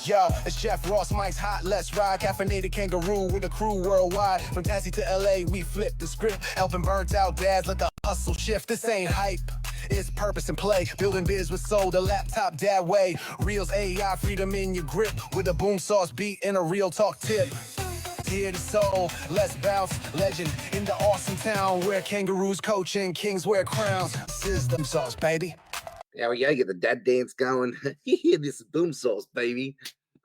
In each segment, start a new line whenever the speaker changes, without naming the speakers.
Yo, it's Chef Ross, Mike's hot, let's ride. Caffeinated kangaroo with a crew worldwide. From Tassie to LA, we flip the script. Helping burnt out dads, let the hustle shift. This ain't hype, it's purpose and play. Building biz with soul, the laptop dad way. Reels AI, freedom in your grip. With a boom sauce beat and a real talk tip. Hear the soul, let's bounce. Legend in the awesome town where kangaroos coach and kings wear crowns. System sauce, baby.
There we go, get the dad dance going. This is boom sauce, baby.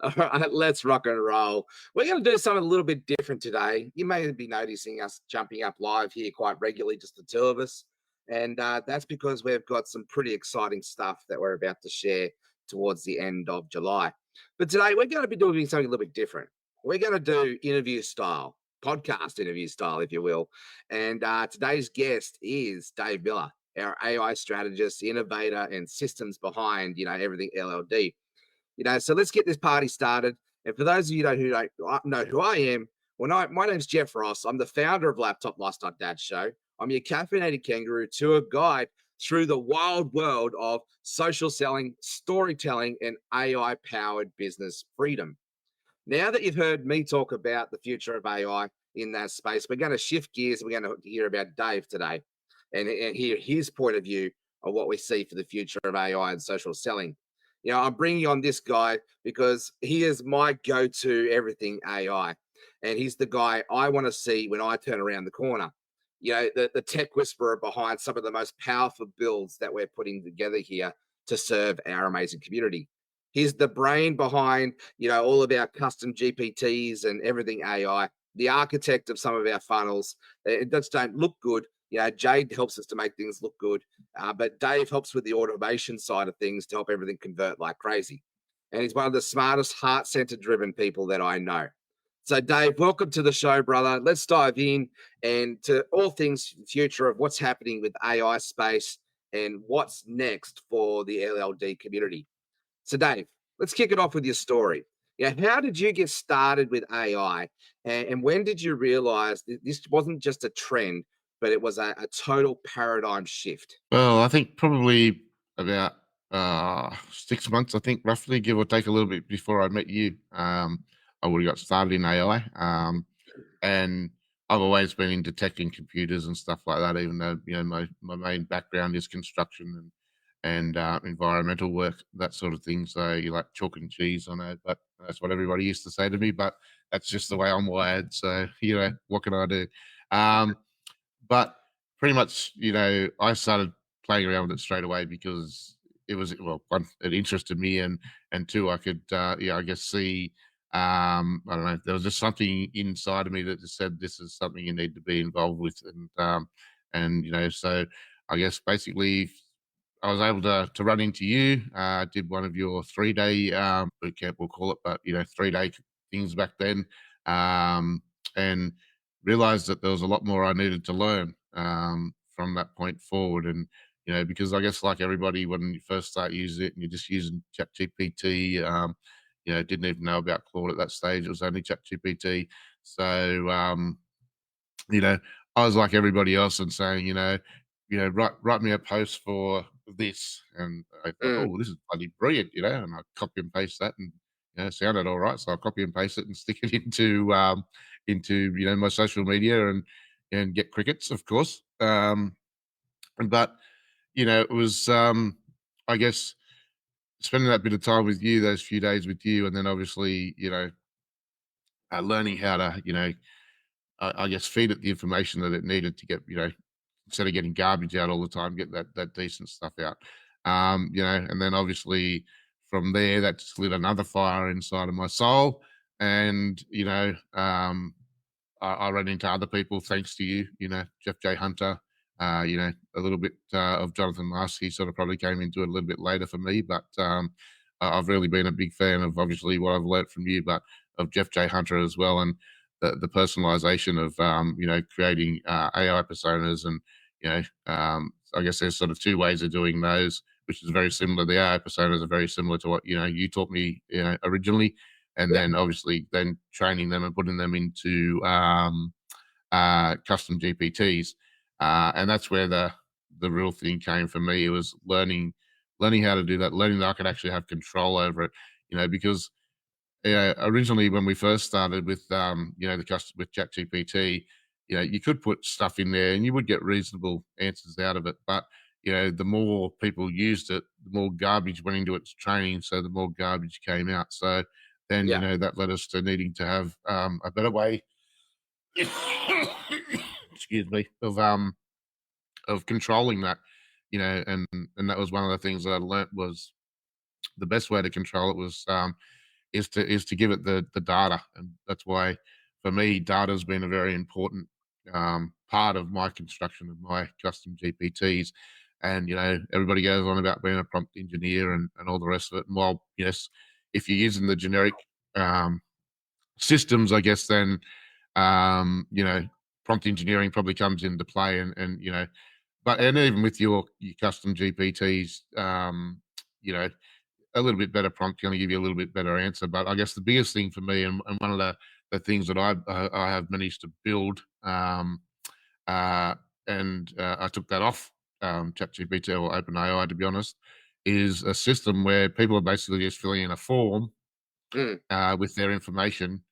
All right, let's rock and roll. We're going to do something a little bit different today. You may be noticing us jumping up live here quite regularly, just the two of us. And that's because we've got some pretty exciting stuff that we're about to share towards the end of July. But today we're going to be doing something a little bit different. We're going to do interview style, podcast interview style, if you will. And today's guest is Dave Miller, our AI strategist, innovator, and systems behind, everything LLD. So let's get this party started. And for those of you who don't know who I am, well, my name's Jeff Ross. I'm the founder of Laptop Lifestyle Dad Show. I'm your caffeinated kangaroo tour guide through the wild world of social selling, storytelling, and AI-powered business freedom. Now that you've heard me talk about the future of AI in that space, we're going to shift gears. We're going to hear about Dave today and hear his point of view of what we see for the future of AI and social selling. I'm bringing on this guy because he is my go-to everything AI. And he's the guy I want to see when I turn around the corner. The tech whisperer behind some of the most powerful builds that we're putting together here to serve our amazing community. He's the brain behind, all of our custom GPTs and everything AI, the architect of some of our funnels. It just don't look good. Jade helps us to make things look good, but Dave helps with the automation side of things to help everything convert like crazy. And he's one of the smartest, heart-centered driven people that I know. So Dave, welcome to the show, brother. Let's dive in and to all things future of what's happening with AI space and what's next for the LLD community. So Dave, let's kick it off with your story. How did you get started with AI? And when did you realize that this wasn't just a trend, but it was a total paradigm shift?
Well, I think probably about 6 months, I think, roughly, give or take a little bit before I met you. I would have got started in AI. And I've always been into tech and computers and stuff like that, even though, my main background is construction and environmental work, that sort of thing. So you like chalk and cheese, I know, but that's what everybody used to say to me, but that's just the way I'm wired. So, what can I do? But pretty much, I started playing around with it straight away because it was, well, one, it interested me, and two, I could, I guess see, I don't know, there was just something inside of me that just said, this is something you need to be involved with. And so I guess basically I was able to run into you, did one of your 3-day boot camp, we'll call it, but 3-day things back then, and realized that there was a lot more I needed to learn from that point forward. And because I guess like everybody, when you first start using it and you're just using ChatGPT, didn't even know about Claude at that stage. It was only ChatGPT. So I was like everybody else and saying, write me a post for this, and I thought, oh, this is bloody brilliant, and I copy and paste that, and it sounded all right, so I copy and paste it and stick it into my social media and get crickets, of course. But it was I guess spending that bit of time with you, those few days with you, and then obviously learning how to I guess feed it the information that it needed to get instead of getting garbage out all the time, get that decent stuff out. And then obviously from there, that just lit another fire inside of my soul. And, I ran into other people thanks to you, Jeff J. Hunter, a little bit of Jonathan Musk. He sort of probably came into it a little bit later for me, but I've really been a big fan of obviously what I've learned from you, but of Jeff J. Hunter as well. And the personalization of, creating AI personas. And, I guess there's sort of two ways of doing those, which is very similar. The AI personas are very similar to what, you taught me, originally. And then obviously then training them and putting them into custom GPTs. And that's where the real thing came for me. It was learning how to do that, learning that I could actually have control over it, because originally when we first started with with ChatGPT, you could put stuff in there and you would get reasonable answers out of it. But the more people used it, the more garbage went into its training, so the more garbage came out. So then
Yeah.
that led us to needing to have a better way, excuse me, of controlling that. And that was one of the things that I learnt was the best way to control it was is to give it the data, and that's why for me data has been a very important part of my construction of my custom GPTs. And everybody goes on about being a prompt engineer and all the rest of it. And while yes, if you're using the generic um, systems, I guess then prompt engineering probably comes into play, and even with your custom GPTs, a little bit better prompt going to give you a little bit better answer. But I guess the biggest thing for me, and one of the things that I have managed to build, and I took that off ChatGPT or OpenAI, to be honest, is a system where people are basically just filling in a form
Mm.
with their information,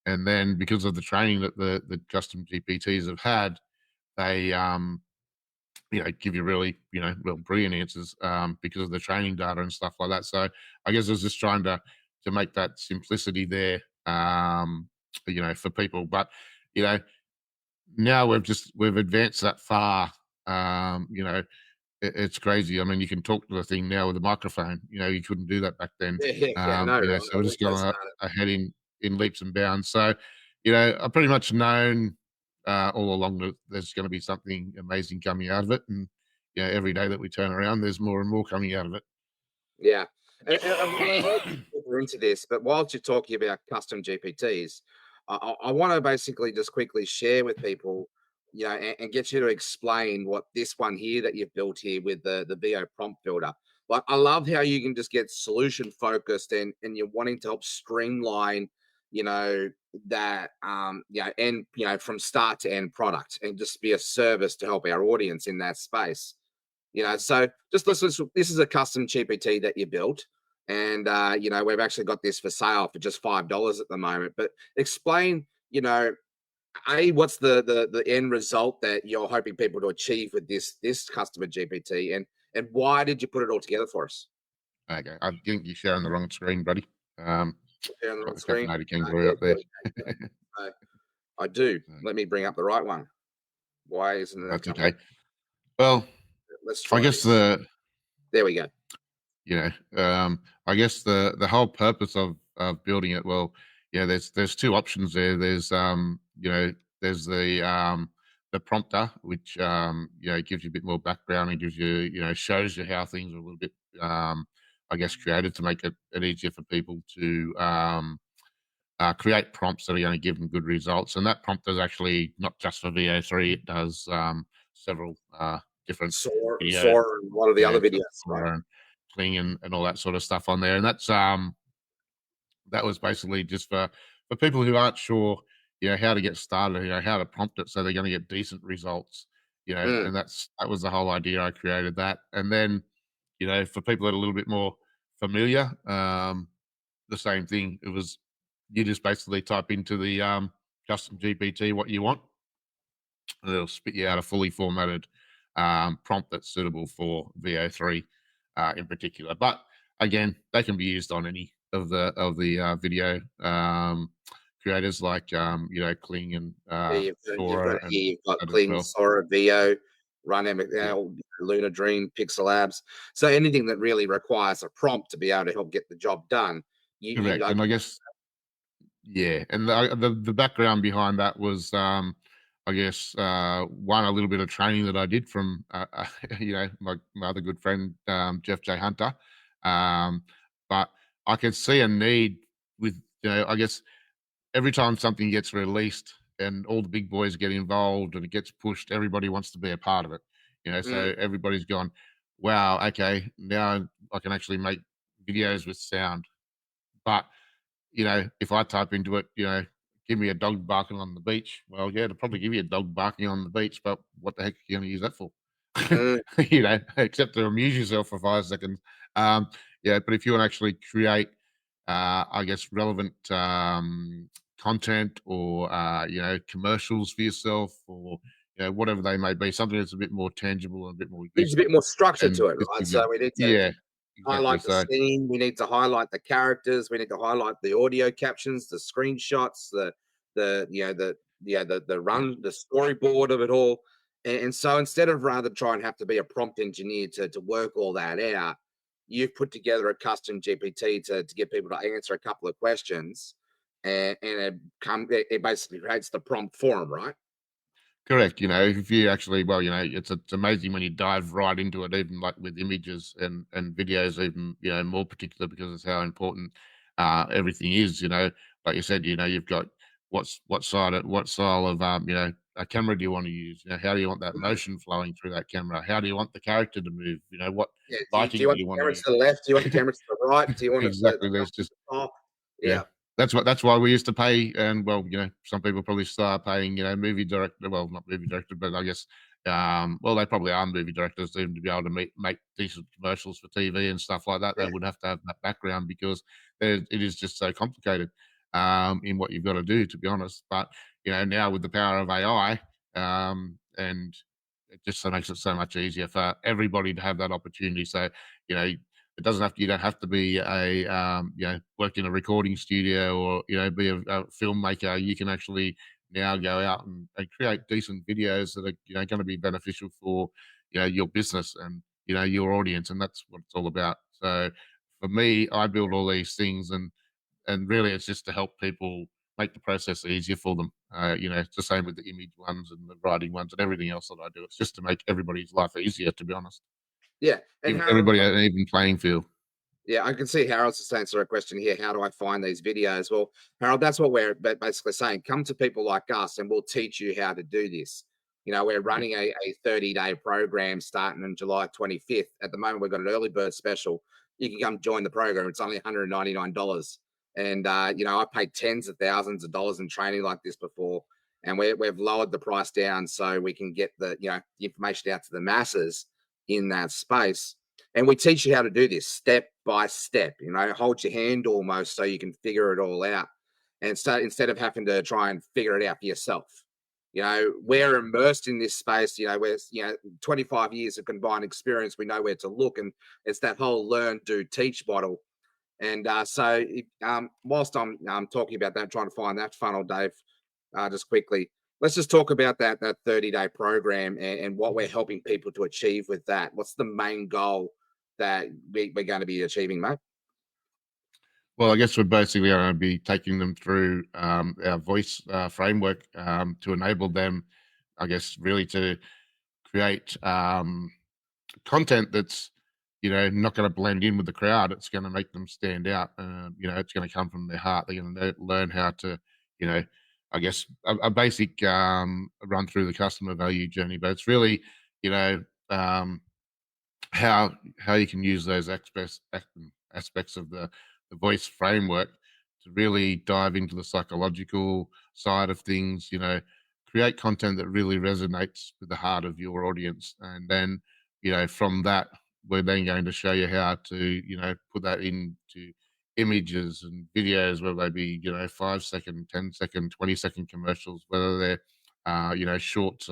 and then because of the training that the custom GPTs have had, they give you really, real brilliant answers because of the training data and stuff like that. So I guess I was just trying to make that simplicity there, for people. But now we've advanced that far. It's crazy. I mean, you can talk to the thing now with a microphone. You couldn't do that back then.
Yeah, I know, right?
So we're
When
just
we first
going
started.
ahead in leaps and bounds. So, I've pretty much known all along that there's going to be something amazing coming out of it, and every day that we turn around, there's more and more coming out of it.
Yeah. And we'll go deeper into this, but whilst you're talking about custom GPTs, I want to basically just quickly share with people, and get you to explain what this one here that you've built here with the VEO prompt builder. Like, I love how you can just get solution focused and you're wanting to help streamline, that and from start to end product and just be a service to help our audience in that space. So just listen, this is a custom GPT that you built. And, we've actually got this for sale for just $5 at the moment. But explain, what's the end result that you're hoping people to achieve with this customer GPT, and why did you put it all together for us?
Okay, I think you're sharing the wrong screen, buddy.
Here on the
Got
wrong
the
screen.
caffeinated kangaroo
Yeah,
up
there
there.
we go. So I do. Let me bring up the right one. Why isn't that
That's
coming?
okay. Well,
Let's
I
try
guess
this. There we go.
you know, I guess the whole purpose of building it, well, there's two options there. There's the prompter, which gives you a bit more background and gives you, shows you how things are a little bit, I guess, created to make it easier for people to create prompts that are going to give them good results. And that prompt is actually not just for VO3; it does several different video,
Soar and one of the other videos, right?
and cling and all that sort of stuff on there. And that's that was basically just for people who aren't sure, how to get started, how to prompt it so they're going to get decent results.
Mm.
And that was the whole idea. I created that, and then for people that are a little bit more familiar, the same thing. It was you just basically type into the custom GPT what you want, and it'll spit you out a fully formatted prompt that's suitable for VO3 in particular. But again, they can be used on any of the video creators like Kling and
Yeah, you've
Sora
got
and
here, you've got
that as
Clean,
well.
Sora, VO, Run
Yeah,
ML, Luna Dream, Pixel Labs. So anything that really requires a prompt to be able to help get the job done, you
correct.
like.
And I guess yeah, and the background behind that was, I guess, one a little bit of training that I did from, my other good friend Jeff J Hunter, um, but I could see a need with, I guess every time something gets released and all the big boys get involved and it gets pushed, everybody wants to be a part of it.
Mm,
So everybody's gone, wow, okay, now I can actually make videos with sound, but if I type into it, give me a dog barking on the beach. Well, yeah, it'll probably give you a dog barking on the beach, but what the heck are you going to use that for?
mm,
Except to amuse yourself for 5 seconds. Um, yeah, but if you want to actually create I guess, relevant content, or commercials for yourself, or whatever they may be, something that's a bit more tangible and a bit more
Needs a
useful.
bit more structure
And
to it,
just
right?
give you,
So we need to
yeah, exactly.
highlight the
So
scene. We need to highlight the characters. We need to highlight the audio captions, the screenshots, the
yeah,
run, the storyboard of it all. And so instead of rather try and have to be a prompt engineer to work all that out, you've put together a custom GPT to get people to answer a couple of questions, and it basically creates the prompt for them, right?
correct. If you actually, well, it's amazing when you dive right into it, even like with images and videos, even more particular, because it's how important everything is. Like you said, you've got what style of a camera do you want to use? How do you want that motion flowing through that camera? How do you want the character to move? What
Yeah. Do you
lighting do
want
you
the
want to
camera to
use?
the left? Do you want the camera to the right? Do you want it to
Exactly. There's
jump to
just,
the top?
yeah.
Yeah.
That's why we used to pay, and well, some people probably start paying, movie director, well, not movie director, but I guess, well, they probably are movie directors, even to be able to make decent commercials for TV and stuff like that. They
Yeah.
would have to have that background, because it is just so complicated in what you've got to do, to be honest. But now with the power of AI, and it just so makes it so much easier for everybody to have that opportunity. So, it doesn't have to, you don't have to be a work in a recording studio, or be a filmmaker. You can actually now go out and create decent videos that are going to be beneficial for your business and your audience, and that's what it's all about. So for me, I build all these things, and really it's just to help people, make the process easier for them. It's the same with the image ones and the writing ones and everything else that I do. It's just to make everybody's life easier, to be honest.
Yeah. And
Give
Harold,
everybody an even playing field.
yeah, I can see Harold's just answer a question here. How do I find these videos? Well, Harold, that's what we're basically saying. Come to people like us and we'll teach you how to do this. We're
Yeah.
running a 30-day program starting on July 25th. At the moment, we've got an early bird special. You can come join the program. It's only $199. And, I paid tens of thousands of dollars in training like this before. And we've lowered the price down so we can get the information out to the masses in that space. And we teach you how to do this step by step, hold your hand almost so you can figure it all out. And so instead of having to try and figure it out for yourself, we're immersed in this space, we're, 25 years of combined experience. We know where to look. And it's that whole learn, do, teach model. And whilst I'm talking about that, trying to find that funnel, Dave, just quickly, let's just talk about that 30-day program and what we're helping people to achieve with that. What's the main goal that we're going to be achieving, mate?
Well, I guess we're basically going to be taking them through our voice framework to enable them, I guess, really to create content that's, not going to blend in with the crowd. It's going to make them stand out. It's going to come from their heart. They're going to learn how to, you know, I guess a basic run through the customer value journey, but it's really, you know, um, how you can use those aspects of the voice framework to really dive into the psychological side of things, create content that really resonates with the heart of your audience. And then, from that, we're then going to show you how to, put that into images and videos, whether they be, 5 second, 10 second, 20 second commercials, whether they're, short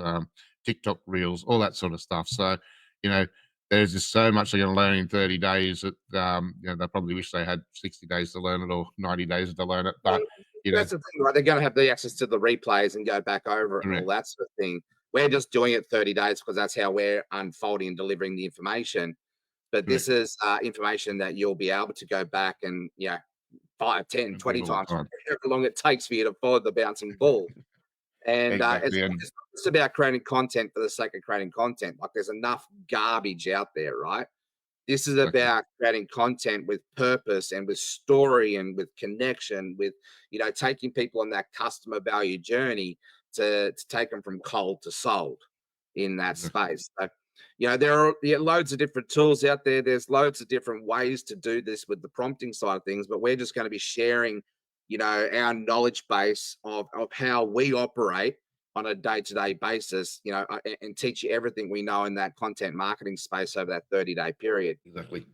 TikTok reels, all that sort of stuff. So, you know, there's just so much they're going to learn in 30 days that, they probably wish they had 60 days to learn it or 90 days to learn it.
Well,
But,
that's the thing, right? They're going to have the access to the replays and go back over it and all
correct.
that sort of thing. We're just doing it 30 days because that's how we're unfolding and delivering the information. But this
Correct.
is information that you'll be able to go back and, 5, 10,
Improve
20
all the
times,
time.
however long it takes for you to follow the bouncing ball. And
Exactly. And
it's not just about creating content for the sake of creating content. Like there's enough garbage out there, right? This is
exactly.
about creating content with purpose and with story and with connection, with taking people on that customer value journey to take them from cold to sold in that
Exactly.
space. So, there are loads of different tools out there. There's loads of different ways to do this with the prompting side of things, but we're just going to be sharing, our knowledge base of how we operate on a day-to-day basis, and teach you everything we know in that content marketing space over that 30-day period.
Exactly.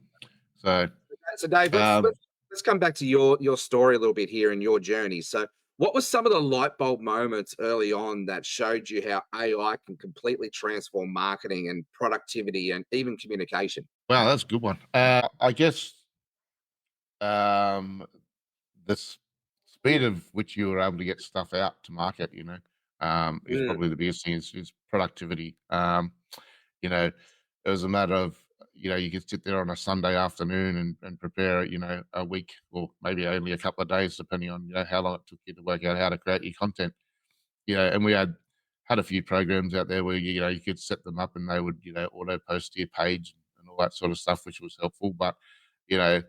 So,
So, Dave, let's
um,
let's come back to your story a little bit here and your journey. So, what were some of the light bulb moments early on that showed you how AI can completely transform marketing and productivity and even communication?
Wow, that's a good one. I guess um, the speed of which you were able to get stuff out to market, is
Mm,
probably the biggest thing is productivity. You know, it was a matter of, you could sit there on a Sunday afternoon and prepare, a week or maybe only a couple of days, depending on, how long it took you to work out how to create your content. And we had a few programs out there where, you could set them up and they would, auto post to your page and all that sort of stuff, which was helpful. But, you know,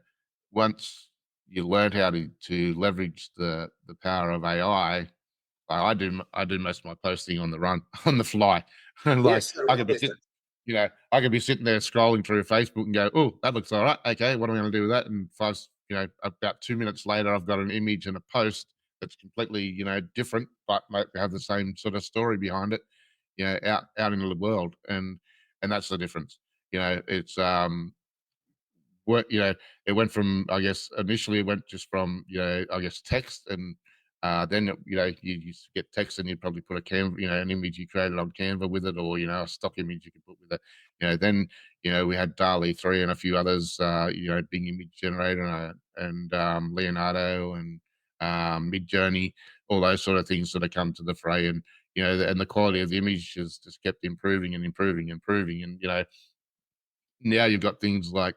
once you learned how to leverage the power of AI, I do most of my posting on the run, on the fly. Like
yes,
I
I
could
love
be
this.
sitting, I could be sitting there scrolling through Facebook and go, "Oh, that looks all right. Okay, what am I going to do with that?" And about 2 minutes later, I've got an image and a post that's completely, different, but might have the same sort of story behind it, out into the world, and that's the difference. It's what it went from, I guess, initially it went just from, I guess, text, and then you used to get text and you'd probably put a Canva, an image you created on Canva with it, or a stock image you could put with it. Then we had DALI 3 and a few others, Bing Image Generator, and Leonardo, and Mid Journey, all those sort of things that have come to the fray. And and the quality of the image has just kept improving and improving and improving. And now you've got things like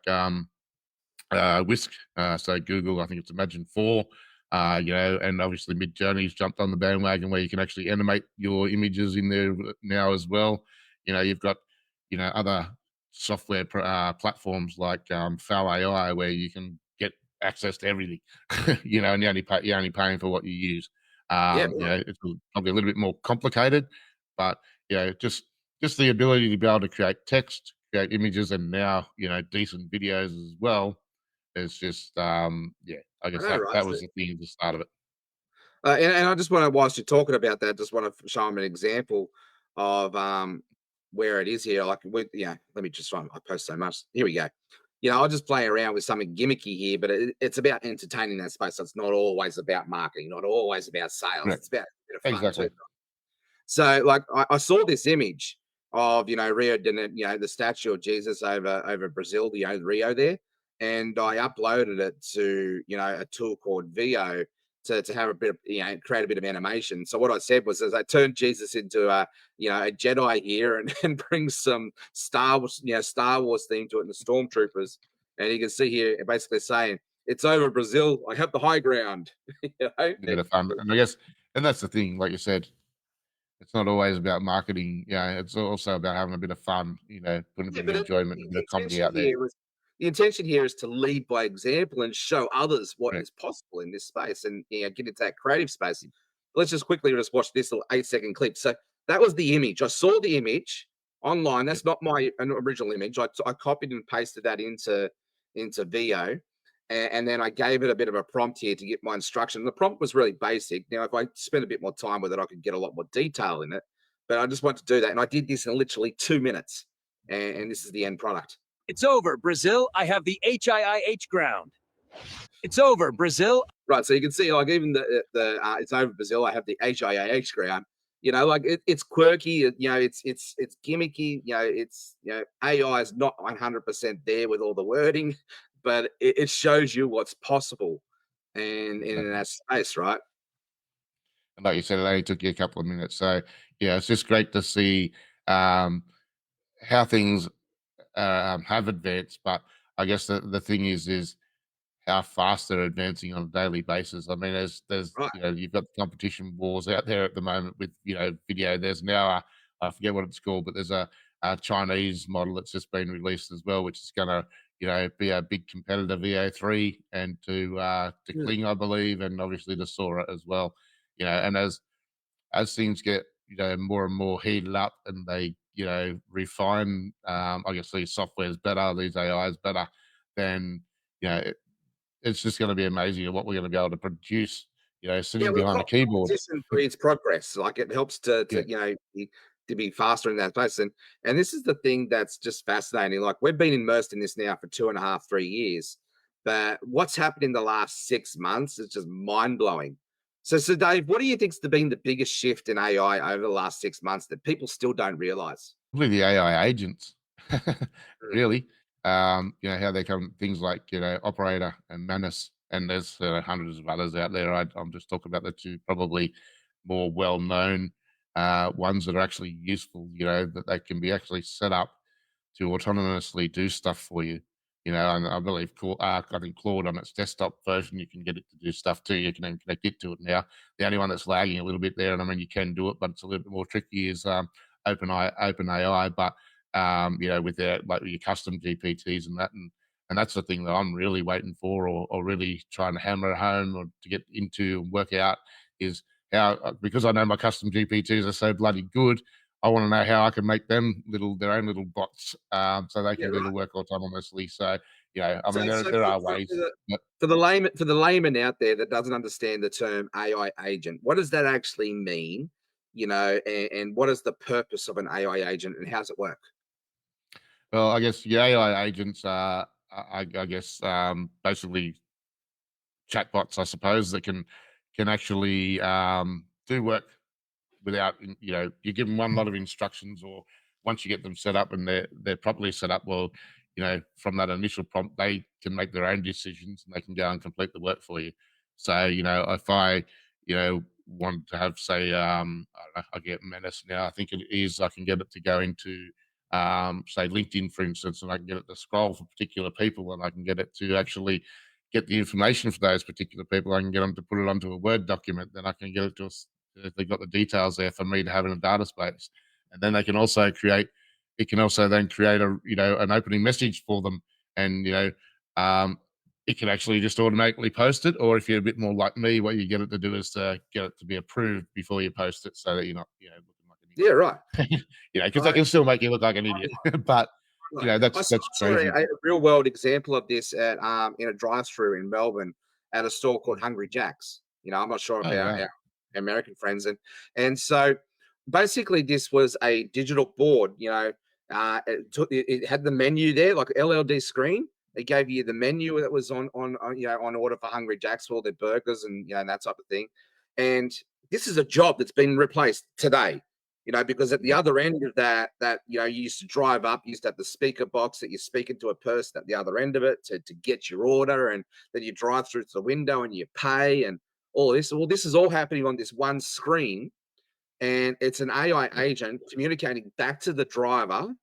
Whisk, so Google, I think it's Imagine 4, and obviously Midjourney's jumped on the bandwagon where you can actually animate your images in there now as well. You've got, other software platforms like Foul AI where you can get access to everything, and you're only paying for what you use.
Yeah,
It's probably a little bit more complicated, but just the ability to be able to create text, create images, and now decent videos as well. It's just, yeah, I
I
guess
know, right?
that was the thing at the start of it.
And I just want to, whilst you're talking about that, just want to show them an example of where it is here. Like, let me just I post so much. Here we go. I'll just play around with something gimmicky here, but it's about entertaining that space. So it's not always about marketing, not always about sales.
Right.
It's about a bit of fun too.
Exactly.
So, like, I saw this image of Rio de the statue of Jesus over Brazil, Rio there, and I uploaded it to a tool called VEO to have a bit of create a bit of animation. So what I said was, as I turned Jesus into a Jedi here and, and bring some Star Wars theme to it and the stormtroopers, and you can see here basically saying, "It's over Brazil. I have the high ground." you know?
A bit of fun, and I guess, and that's the thing, like you said, it's not always about marketing. Yeah, it's also about having a bit of fun. Putting a
Yeah,
bit of
but
enjoyment, a bit
the
of comedy
intention
out there.
here was the intention here is to lead by example and show others what
Right.
is possible in this space and get into that creative space. Let's just quickly just watch this little 8-second clip. So that was the image. I saw the image online.
Yep.
That's not my original image. I copied and pasted that into VO. And then I gave it a bit of a prompt here to get my instruction. The prompt was really basic. Now, if I spent a bit more time with it, I could get a lot more detail in it. But I just want to do that. And I did this in literally 2 minutes. And this is the end product.
It's over, Brazil. I have the HIIH ground. It's over, Brazil.
Right. So you can see, like, even the it's over Brazil. I have the HIAH ground. Like it's quirky. It's gimmicky. AI is not 100% there with all the wording, but it shows you what's possible, and in
Exactly.
that space, right?
And like you said, it only took you a couple of minutes. So yeah, it's just great to see um, how things have advanced. But I guess the thing is how fast they're advancing on a daily basis. I mean, there's
Right.
you've got competition wars out there at the moment with video. There's now I forget what it's called, but there's a Chinese model that's just been released as well, which is going to be a big competitor VO3 and to
Mm.
Kling, I believe, and obviously to Sora as well. And as things get more and more heated up and they refine, I guess these softwares better, these AIs better, then you know it's just going to be amazing at what we're going to be able to produce,
Yeah,
sitting
well,
behind a keyboard.
competition breeds progress. Like, it helps to
Yeah.
to be faster in that place. And this is the thing that's just fascinating. Like, we've been immersed in this now for 2.5, 3 years. but what's happened in the last 6 months is just mind blowing. So Dave, what do you think's been the biggest shift in AI over the last 6 months that people still don't realize?
Probably the AI agents,
Mm.
really. How they come things like, Operator and Manus, and there's hundreds of others out there. I'm just talking about the two probably more well-known ones that are actually useful, that they can be actually set up to autonomously do stuff for you. And I believe I think Claude on its desktop version, you can get it to do stuff too. You can then connect it to it now. The only one that's lagging a little bit there, and I mean, you can do it, but it's a little bit more tricky, is OpenAI. But with their like your custom GPTs and that, and that's the thing that I'm really waiting for, or really trying to hammer home or to get into and work out, is how, because I know my custom GPTs are so bloody good, I want to know how I can make them their own little bots, so they
Yeah,
can do the
right.
work autonomously. So, I
So,
mean,
so
there
for,
are
for,
ways.
for the
But,
for the layman out there that doesn't understand the term AI agent, what does that actually mean? And what is the purpose of an AI agent, and how does it work?
well, I guess the AI agents are, I guess, basically chatbots, I suppose, that can actually do work without, you give them one lot of instructions, or once you get them set up and they're properly set up, well, from that initial prompt, they can make their own decisions and they can go and complete the work for you. So, if I, want to have, say, I don't know, I get Menace now, I think it is, I can get it to go into, say, LinkedIn, for instance, and I can get it to scroll for particular people, and I can get it to actually get the information for those particular people. I can get them to put it onto a Word document, then I can get it to us if they've got the details there for me to have in a data space. And then they can also create, it can also then create an opening message for them. And, um, it can actually just automatically post it. Or if you're a bit more like me, what you get it to do is to get it to be approved before you post it, so that you're not, looking like
Yeah, right.
an idiot. Because they
I,
can still make you look like an idiot. But,
right. I saw,
that's
I saw
crazy.
a real world example of this at in a drive-through in Melbourne at a store called
Mm.
Hungry Jack's. I'm not sure
Oh,
about
wow.
our American friends, and so basically this was a digital board. It had the menu there, like LLD screen. It gave you the menu that was on order for Hungry Jack's for all their burgers and that type of thing. And this is a job that's been replaced today. Because at the
Yeah.
other end of that you used to drive up, you used to have the speaker box that you're speaking to a person at the other end of it to get your order, and then you drive through to the window and you pay and all this. Well, this is all happening on this one screen, and it's an AI agent communicating back to the driver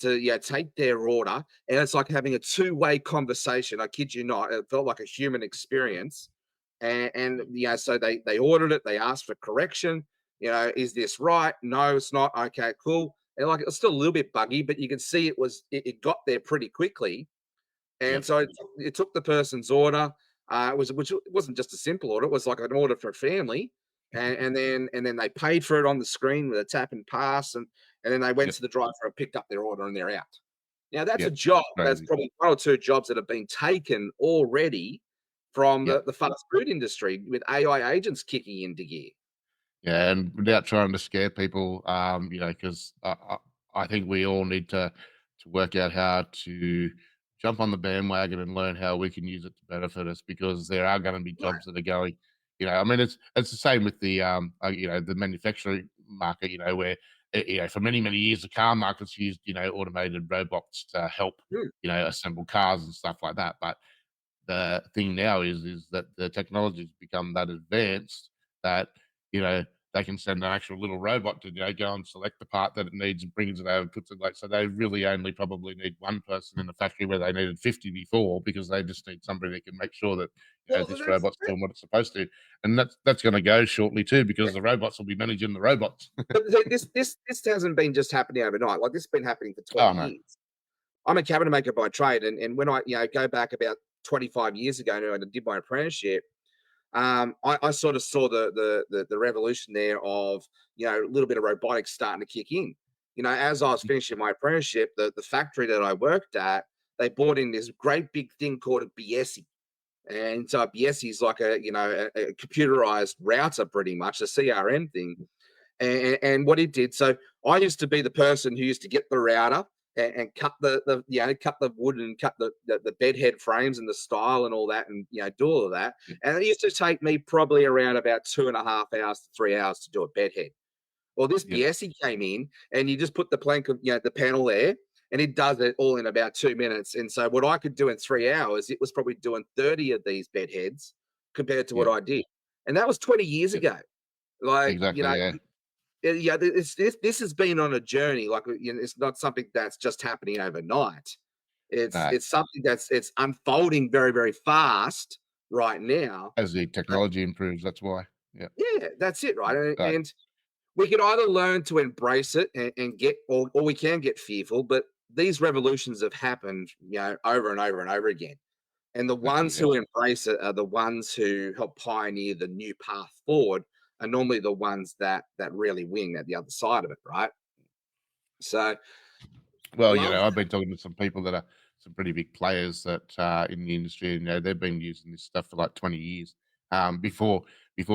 to take their order, and it's like having a two-way conversation. I kid you not, it felt like a human experience. And so they ordered it, they asked for correction. Is this right? No, it's not. Okay, cool. And like, it's still a little bit buggy, but you can see it got there pretty quickly.
Yeah.
And so it took the person's order. Which wasn't just a simple order; it was like an order for a family, and then they paid for it on the screen with a tap and pass, and then they went
Yeah.
to the drive-thru, picked up their order, and they're out. Now that's
Yeah.
a job. That's
Crazy.
probably one or two jobs that have been taken already from
Yeah.
the fast food industry with AI agents kicking into gear.
Yeah, and without trying to scare people, because I think we all need to work out how to jump on the bandwagon and learn how we can use it to benefit us, because there are going to be
Right.
jobs that are going. I mean, it's the same with the the manufacturing market. Where for many years the car market's used automated robots to help
Mm.
assemble cars and stuff like that. But the thing now is that the technology's become that advanced that you know they can send an actual little robot to go and select the part that it needs and brings it over and puts it, like, so they really only probably need one person in the factory where they needed 50 before, because they just need somebody that can make sure that
Well,
this
that's
robot's doing what it's supposed to. And that's going to go shortly too, because the robots will be managing the robots.
this hasn't been just happening overnight. Like, this has been happening for 20
Oh no.
years. I'm a cabinet maker by trade, and when I go back about 25 years ago and I did my apprenticeship, I sort of saw the revolution there of a little bit of robotics starting to kick in. As I was finishing my apprenticeship, the factory that I worked at, they bought in this great big thing called a BSI. And so a BSI is like a computerized router, pretty much a CRM thing. And what it did, so I used to be the person who used to get the router and cut cut the wood and cut the bed head frames and the style and all that, and do all of that.
Yeah.
And it used to take me probably around about 2.5 hours to 3 hours to do a bed head. Well, this
Yeah.
BSE came in, and you just put the plank of the panel there, and it does it all in about 2 minutes. And so what I could do in 3 hours, it was probably doing 30 of these bed heads compared to what
Yeah.
I did. And that was 20 years
Yeah.
ago. Like,
Exactly. Yeah.
this has been on a journey. Like, it's not something that's just happening overnight.
No,
It's something it's unfolding very, very fast right now.
as the technology improves, that's why. Yeah.
Yeah, that's it, right? And,
Right.
and we can either learn to embrace it and get, or we can get fearful. But these revolutions have happened, over and over and over again. And the
Exactly.
ones
Yeah.
who embrace it are the ones who help pioneer the new path forward, are normally the ones that really win at the other side of it, right? So I
Well,
love
I've been talking to some people that are some pretty big players that in the industry. They've been using this stuff for like 20 years. Before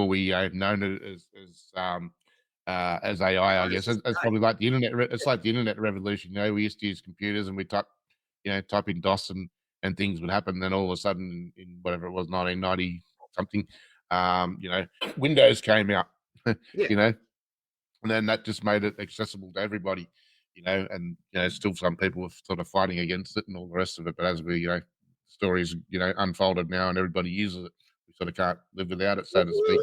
we known it as AI, I guess. It's
that.
probably like the internet. It's like the internet revolution. We used to use computers and we type in DOS and things would happen. Then all of a sudden, in whatever it was, 1990 something, Windows came out.
Yeah.
you know, and then that just made it accessible to everybody. And still some people are sort of fighting against it and all the rest of it. But as we stories unfolded now and everybody uses it, we sort of can't live without it, so to speak.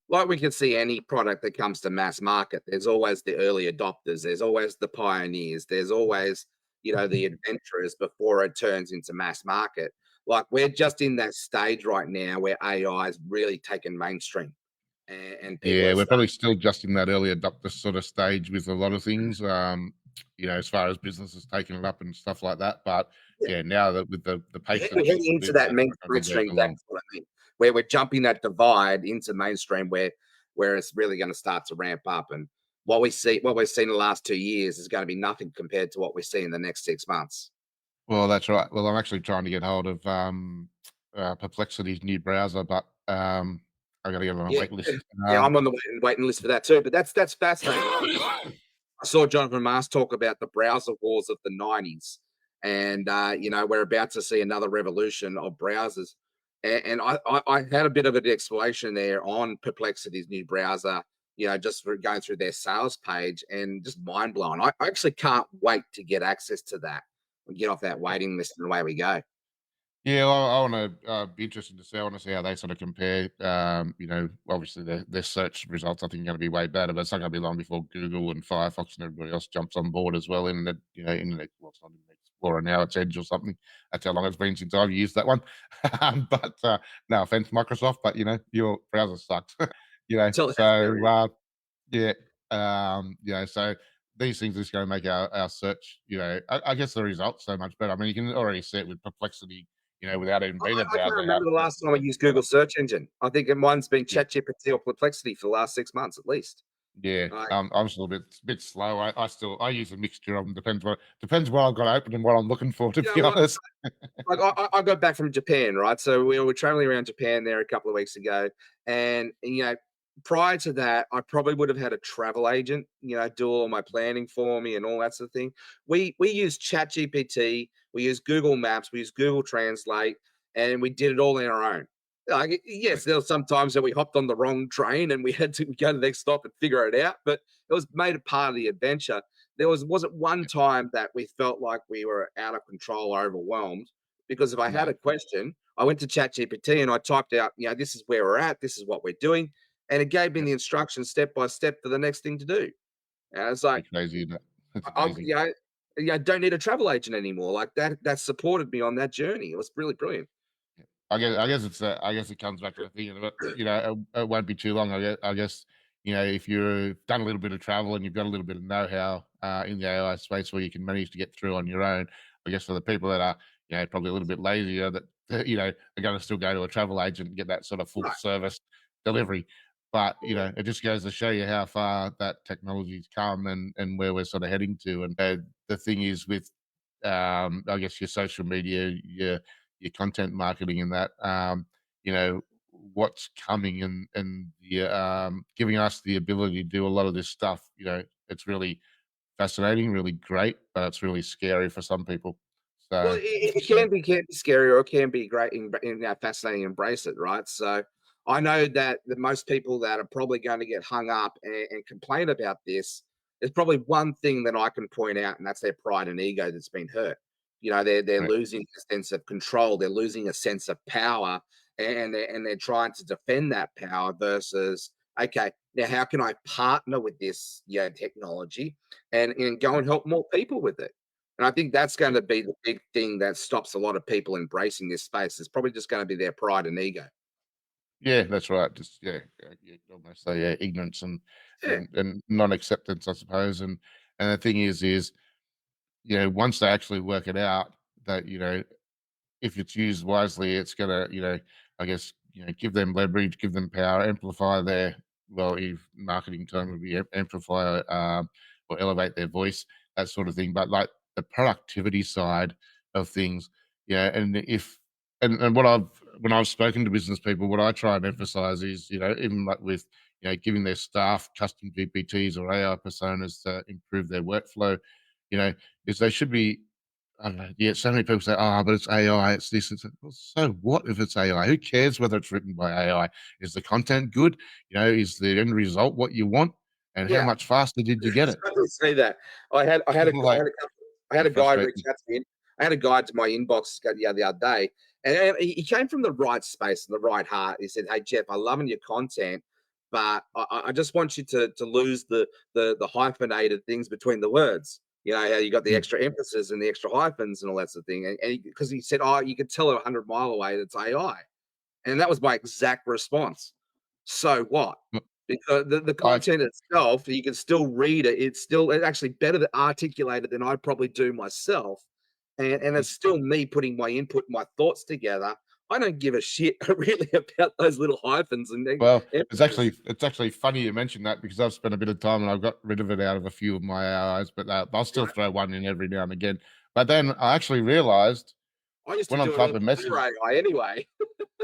Like we can see any product that comes to mass market, there's always the early adopters, there's always the pioneers, there's always, the adventurers before it turns into mass market. Like, we're just in that stage right now where AI is really taken mainstream, and people
Yeah,
are
we're
starting.
probably still just in that early adopter sort of stage with a lot of things. As far as businesses taking it up and stuff like that. But yeah, now that with the pace
We're
that
heading
it's
into
moving
that
at, I think there's
mainstream.
a long.
That's what I mean. Where we're jumping that divide into mainstream, where it's really going to start to ramp up. And what we've seen in the last 2 years is going to be nothing compared to what we see in the next 6 months.
Well, that's right. Well, I'm actually trying to get hold of Perplexity's new browser, but I got to get on a
Yeah,
wait list.
yeah, I'm on the waiting list for that too. But that's fascinating. I saw Jonathan Mars talk about the browser wars of the '90s, and we're about to see another revolution of browsers. And I had a bit of an explanation there on Perplexity's new browser. Just for going through their sales page, and just mind blowing. I actually can't wait to get access to that and get off that waiting list, and away we go.
Yeah, well, I want to be interested to see. I want to see how they sort of compare. Obviously their search results I think are going to be way better, but it's not going to be long before Google and Firefox and everybody else jumps on board as well. Internet, well, it's not Internet Explorer now; it's Edge or something. That's how long it's been since I've used that one. But no offense, Microsoft, but your browser sucks.
Tell
So yeah, so these things are just going to make our search. I guess the results so much better. I mean, you can already see it with Perplexity. Without even being a
I can't
browser, how
remember the last time I used Google search engine. I think mine's been
yeah,
ChatGPT or Perplexity for the last 6 months at least.
yeah.
Like,
I'm still a bit slow. I use a mixture of them. Depends what I've got open and what I'm looking for. To
you
be
know what?
honest,
Like, I got back from Japan, right? So we were traveling around Japan there a couple of weeks ago, and prior to that, I probably would have had a travel agent, do all my planning for me and all that sort of thing. We use ChatGPT, we use Google Maps, we use Google Translate, and we did it all on our own. Like, yes, there were some times that we hopped on the wrong train and we had to go to the next stop and figure it out, but it was made a part of the adventure. There wasn't one time that we felt like we were out of control or overwhelmed, because if I had
no,
a question, I went to ChatGPT and I typed out, this is where we're at, this is what we're doing, and it gave me
yeah,
the instructions step by step for the next thing to do. And it's like,
pretty crazy. Isn't it? It's
I,
amazing.
I don't need a travel agent anymore. Like that, supported me on that journey. It was really brilliant.
I guess it comes back to the thing, but it won't be too long. I guess if you've done a little bit of travel and you've got a little bit of know-how in the AI space where you can manage to get through on your own. I guess for the people that are probably a little bit lazier, that are going to still go to a travel agent and get that sort of full
Right.
service delivery. But it just goes to show you how far that technology's come and where we're sort of heading to. And the thing is with I guess your social media, your content marketing and that, what's coming and the giving us the ability to do a lot of this stuff. It's really fascinating, really great, but it's really scary for some people.
Well,
So,
it
yeah,
can be scary or it can be great and fascinating. Embrace it, right? So I know that the most people that are probably going to get hung up and complain about this, there's probably one thing that I can point out, and that's their pride and ego that's been hurt. You know, they're
right.
losing a sense of control, they're losing a sense of power, and they're trying to defend that power versus okay, now how can I partner with this technology and go and help more people with it? And I think that's going to be the big thing that stops a lot of people embracing this space. It's probably just going to be their pride and ego.
Yeah, that's right. Just you almost say ignorance
Yeah,
and non-acceptance, I suppose. And the thing is, once they actually work it out, that if it's used wisely, it's gonna, I guess, give them leverage, give them power, amplify their, well, if marketing term would be amplify, or elevate their voice, that sort of thing. But like the productivity side of things, and if and what when I've spoken to business people, what I try and emphasize is, even like with giving their staff custom GPTs or AI personas to improve their workflow, you know, is they should be, I don't know. Yeah, so many people say, "Oh, but it's AI, it's this." It's well, so what if it's AI? Who cares whether it's written by AI? Is the content good? Is the end result what you want? And how
yeah.
much faster did you get it?
I did say that.
Like,
I had a guy reach
frustrating.
out to me. I had a guy to my inbox the other day, and he came from the right space and the right heart. He said, "Hey Jeff, I'm loving your content, but I just want you to lose the hyphenated things between the words. You know how you got the
Mm.
extra emphasis and the extra hyphens and all that sort of thing." And because he said, "Oh, you could tell 100 mile away that's AI," and that was my exact response. So what?
Mm,
Because the
I
content itself, you can still read it. It's actually better to articulate it than I probably do myself. And
mm,
it's still me putting my input, my thoughts together. I don't give a shit really about those little hyphens and
well,
emphasis.
it's actually funny you mentioned that, because I've spent a bit of time and I've got rid of it out of a few of my AIs, but I'll still
Right?
throw one in every now and again. But then I actually realized
I used to
when I'm
do it all
typing
through
message,
AI anyway.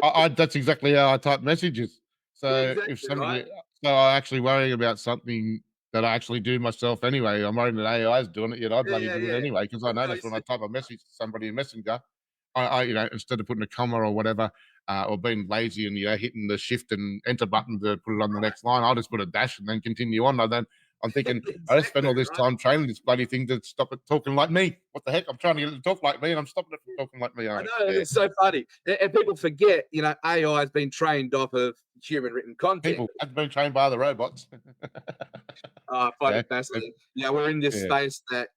I that's exactly how I type messages.
Yeah,
So if
exactly right.
somebody, so I'm actually worrying about something that I actually do myself anyway. I'm worrying that AI is doing it, yet I
Yeah,
bloody
yeah,
do it
yeah.
anyway, because I
No,
notice when I type a message to somebody in Messenger, I instead of putting a comma or whatever, or being lazy and hitting the shift and enter button to put it on the
right.
next line, I'll just put a dash and then continue on. And then I'm thinking, I just spent
Exactly
all this
right.
time training this bloody thing to stop it talking like me. What the heck? I'm trying to get it to talk like me, and I'm stopping it from talking like me. I
I
don't
know,
care.
it's so funny. And people forget, AI has been trained off of human written content.
People have been trained by the robots.
I find
Yeah,
it fascinating. We're in this
yeah,
space that,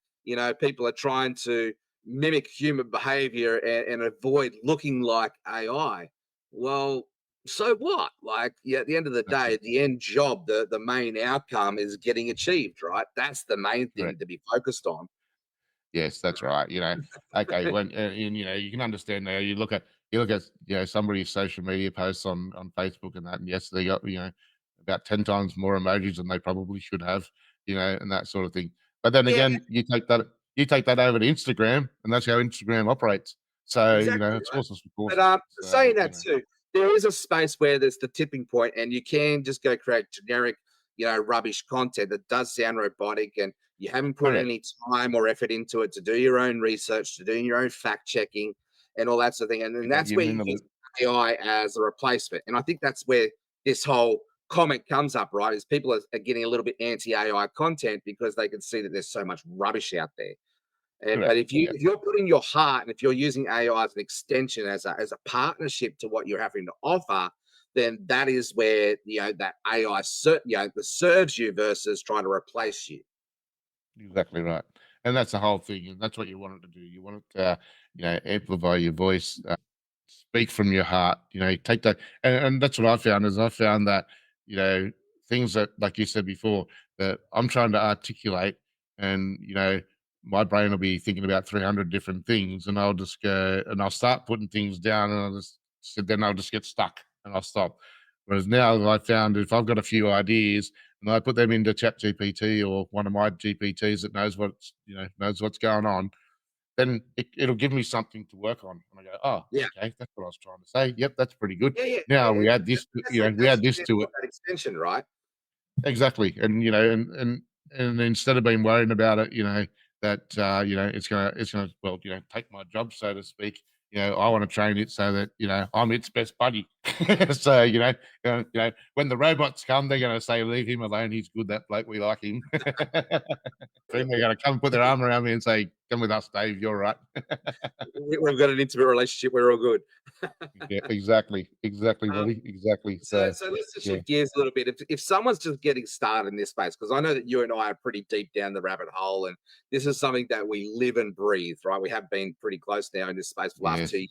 people are trying to mimic human behavior and avoid looking like AI. Well, so what? Like, yeah, at the end of the
that's it.
day, the end job, the main outcome is getting achieved, right? That's the main thing
Correct.
to be focused on.
Yes, that's right. Okay, when and you can understand now. You look at somebody's social media posts on Facebook and that, and yes, they got about 10 times more emojis than they probably should have, and that sort of thing. But then
Yeah,
again, you take that over to Instagram, and that's how Instagram operates. So
exactly,
it's
right?
horses for
But,
courses. So
saying that too, there is a space where there's the tipping point, and you can just go create generic, rubbish content that does sound robotic, and you haven't put
correct.
any time or effort into it to do your own research, to do your own fact checking, and all that sort of thing. And then
You know,
that's
you're
where
in
you
the
use
loop.
AI as a replacement. And I think that's where this whole comment comes up, right? Is people are getting a little bit anti AI content because they can see that there's so much rubbish out there. But
Correct. Yeah.
if you're putting your heart and if you're using AI as an extension, as a partnership to what you're having to offer, then that is where that AI that serves you versus trying to replace you.
Exactly right. And that's the whole thing. And that's what you want it to do. You want it to, amplify your voice, speak from your heart, take that. And that's what I found is I found that, you know, things that, like you said before, that I'm trying to articulate and, my brain will be thinking about 300 different things and I'll just go and I'll start putting things down and then I'll just get stuck and I'll stop. Whereas now I found if I've got a few ideas and I put them into Chat GPT or one of my GPTs that knows what's going on, then it'll give me something to work on. And I go, oh,
Yeah,
okay, that's what I was trying to say. Yep, that's pretty good.
yeah, yeah.
Now
And
we add this, we
that's
add
what
this
they
to
call
it.
that extension, right?
Exactly. And and instead of being worried about it, that it's gonna well, take my job, so to speak. I want to train it so that I'm its best buddy. So when the robots come, they're gonna say, "Leave him alone. He's good. That bloke, we like him." Then they're gonna come and put their arm around me and say, "Come with us, Dave. You're right."
We've got an intimate relationship. We're all good.
Yeah, exactly, buddy, exactly.
So,
So
so let's just
yeah,
shift gears a little bit. If someone's just getting started in this space, because I know that you and I are pretty deep down the rabbit hole, and this is something that we live and breathe, right? We have been pretty close now in this space for the last
yes,
2 years.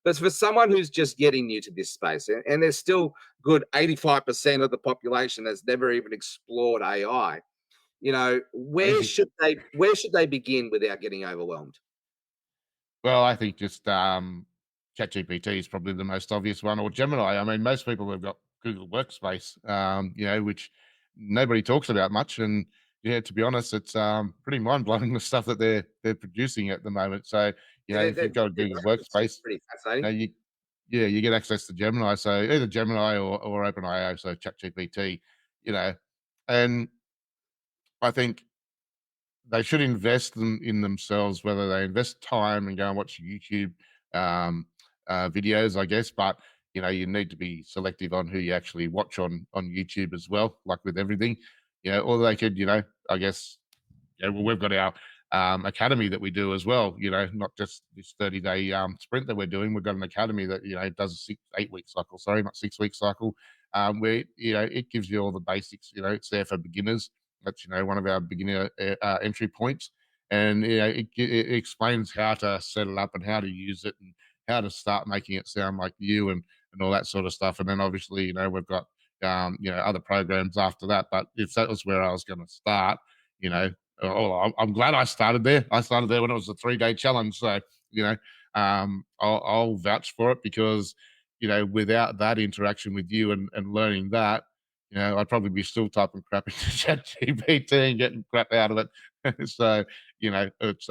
But for someone who's just getting new to this space, and there's still good 85% of the population that's never even explored AI, where
crazy.
should they begin without getting overwhelmed?
Well, I think just ChatGPT is probably the most obvious one, or Gemini. I mean, most people have got Google Workspace, which nobody talks about much. And yeah, to be honest, it's pretty mind blowing the stuff that they're producing at the moment. So
Yeah,
if you've got a
their
Google
graphics are
Workspace,
pretty
you know,
fascinating.
you you get access to Gemini. So either Gemini or OpenAI, so ChatGPT, you know, and I think they should invest them in themselves, whether they invest time and go and watch YouTube um, videos, I guess. But you need to be selective on who you actually watch on YouTube as well. Like with everything, or they could, I guess, well, we've got our academy that we do as well. Not just this 30-day sprint that we're doing. We've got an academy that does a 8 week cycle. Sorry, not 6 week cycle. Where it gives you all the basics. It's there for beginners. That's one of our beginner entry points, and it explains how to set it up and how to use it and how to start making it sound like you and all that sort of stuff. And then obviously we've got other programs after that. But if that was where I was going to start, you know, I'm glad I started there. I started there when it was a 3-day challenge. So, I'll vouch for it because, without that interaction with you and learning that, I'd probably be still typing crap into ChatGPT and getting crap out of it. So, it's